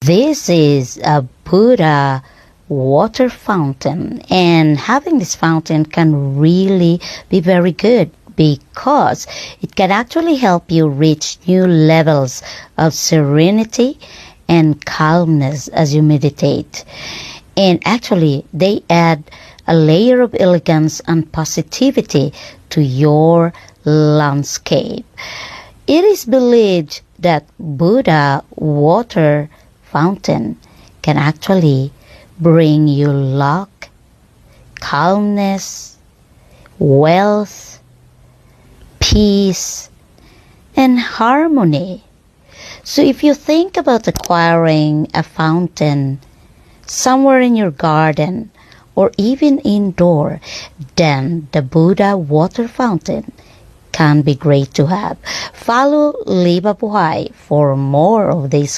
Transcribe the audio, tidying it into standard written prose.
This is a Buddha water fountain, and having this fountain can really be very good because it can actually help you reach new levels of serenity and calmness as you meditate. And actually, they add a layer of elegance and positivity to your landscape. It is believed that Buddha water fountain can actually bring you luck, calmness, wealth, peace, and harmony. So if you think about acquiring a fountain somewhere in your garden or even indoor, then the Buddha water fountain can be great to have. Follow Liba Buhay for more of these